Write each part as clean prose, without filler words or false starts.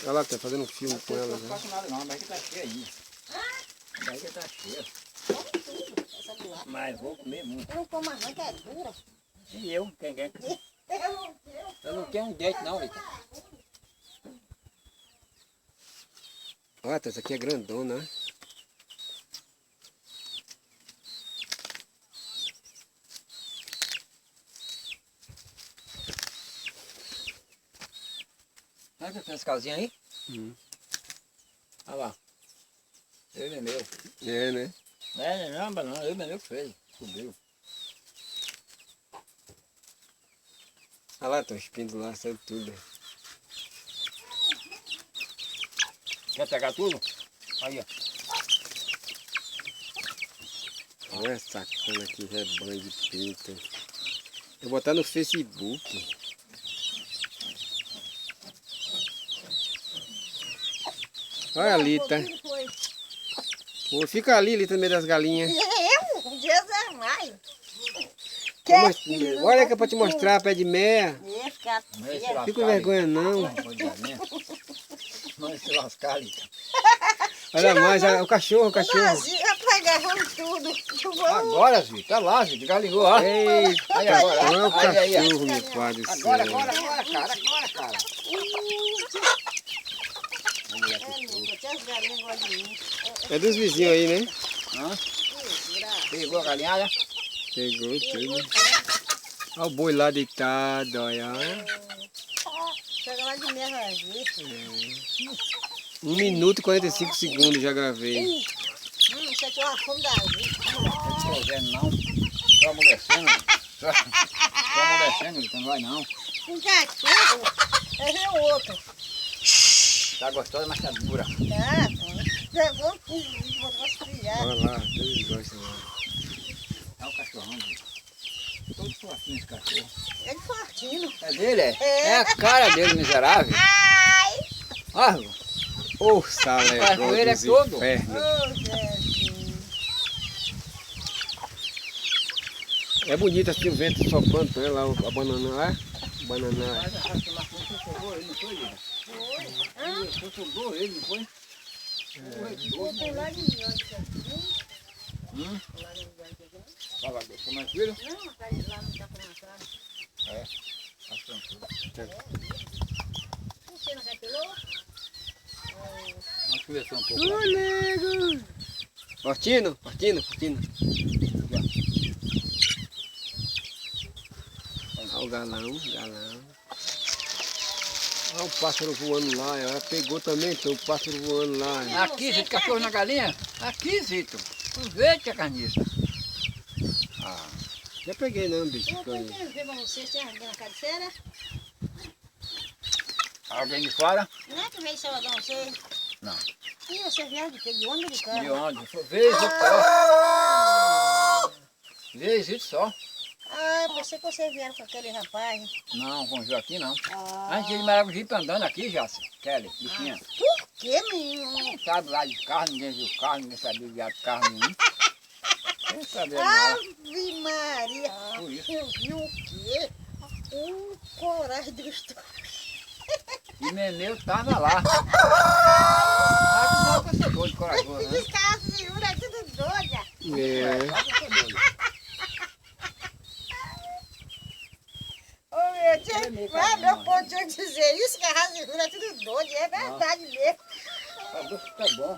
Olha lá, tá fazendo um filme com ela. Não faço nada não, a barriga tá cheia aí. A barriga tá cheia. Essa do lado. Mas vou comer muito. Eu não como mais não, que é dura. E eu? Quem quer? Eu não tenho um dente não, Rita. Olha, essa aqui é grandona, né? Olha que tem esse calzinho aí. Olha lá. Ele é meu. É, né? Não, ele é meu que fez. Subiu. Olha lá, tá os pintos lá, saiu tudo. Quer pegar tudo? Aí, ó. Olha essa cana aqui, rebanho de pinto. Eu vou botar no Facebook. Olha ali, tá? Pô, fica ali, no meio das galinhas. Eu? Jesus mais. Olha que é pra te mostrar, pé de meia. Fica com vergonha não. Não se lascar ali. Olha mais, olha o cachorro, o cachorro. Rapaz, agarrando tudo. Agora, Zito, tá lá, Zito, galinhou, ó. Eita, Aí agora, olha o aí. cachorro, meu pai do céu. Agora, cara. É dos vizinhos aí, né? Hã? Pegou a galinhada? Pegou tudo. Olha o boi lá deitado, olha. Chega lá de merda, 1 minuto e 45 segundos já gravei. Isso aqui é uma fome da vida. Não tô vendo não. Tô amolecendo. Tô amolecendo, então não vai não. Um cachorro, é o outro. Tá gostosa, mas tá dura. Pegou tudo, vou esfriar. Olha lá, eles gostam lá. É o cachorrão, gente. Todo fortinho esse cachorro. Ele fortinho. É dele, é? É a cara dele, miserável. Ai! Ah, Ô, salegão ele é dos todo. infernos. Oh, Jesus. É bonito assim o vento soprando, né? Lá a banana lá. Banana. Mas a raça lá você sobrou ele, não foi, Lívia? Foi. Você sobrou ele, não foi? Tem lá de mim, olha. Lá de mim, Fala, como é filho? não, mas lá não tá plantado. É. Acho tranquilo. Você não capelou? Vamos conversar um pouco. Ô, nego! Fortino. Olha o galão. Olha o pássaro voando lá, ela pegou também, tem o pássaro voando lá. Aqui, Zito, cachorro na galinha? Aqui, Zito. Aproveita a carniça. Ah, já peguei não, bicho. Eu quero ver pra você, você arranca na cabeceira. Alguém de fora? Não é que veio de Salvador, você? Não. E você vier de quê? De onde de carro? De onde? Vê, Zito, só. Vê, Zito, só. Ah, eu pensei que você vieram com aquele rapaz. Não, com o Joaquim não. Ah, Antes de Maragogipe andando aqui, Jaci, Kelly, bichinha. por que, menino? Não sabe lá de carro, ninguém viu carro, ninguém sabia de carro nenhum. Não sabia nada. Ave Maria! Por isso. Eu vi o quê? O coragem dos dois. E Neneu tava lá. Ah, que não, doido, corajoso, né? Esses caras se juram, é tudo doida. É. Ô meu Deus, não é meu ponto de dizer isso, que a raça de jura é tudo doido, é verdade mesmo. Tá bom.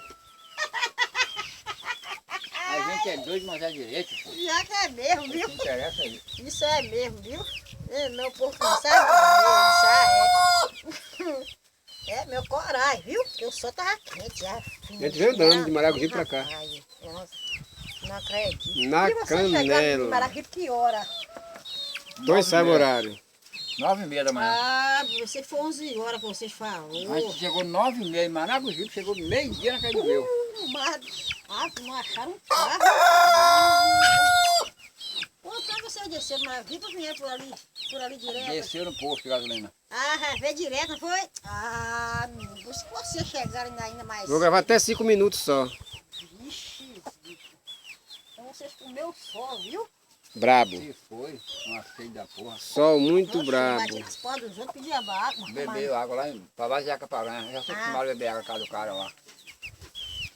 A gente é doido, mas é direito, pô. Já que é mesmo, O viu? que interessa é isso. Isso é mesmo, viu? É, não, por não sabe isso é. É meu coragem, viu? Porque o sol tava quente já. A gente veio andando de Maragogi pra cá. Ai, nossa, não acredito. Na E você chegando de canela. Maragogi que hora? Dois sabe o horário. 9h30 da manhã. Ah, você foi 11 horas que vocês A falaram. gente chegou 9h30 em Maragogipe, chegou meio-dia na casa do meu. Mas, não acharam um carro. Pô, pra você descer do Maragogi, pra vir por ali direto. Desceu no posto de gasolina. Ah, veio direto, não foi? Ah, menino, se você chegar ainda mais... Vou gravar até 5 minutos só. Vixe, então vocês comeram só, viu? Brabo. Se foi, uma sede da porra. Sol muito Oxe, brabo. bate nas portas dos outros, pedia água. Bebeu água lá pra baixo de Jacaparã. Já sou acostumado a beber água na casa do cara lá.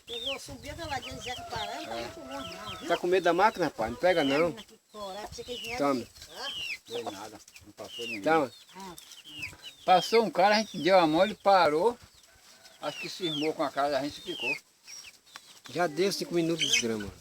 Eu vou subir pela ladinha de Zeca Parã, não tá muito longe não, viu? Tá com medo da máquina, rapaz? Não pega não. Aqui, coragem, você que vier Toma. aqui. Ah, Não deu nada. Não passou ninguém. Toma. Passou um cara, a gente deu a mão, ele parou. Acho que cismou com a cara, a gente ficou. Já deu 5 minutos de grama.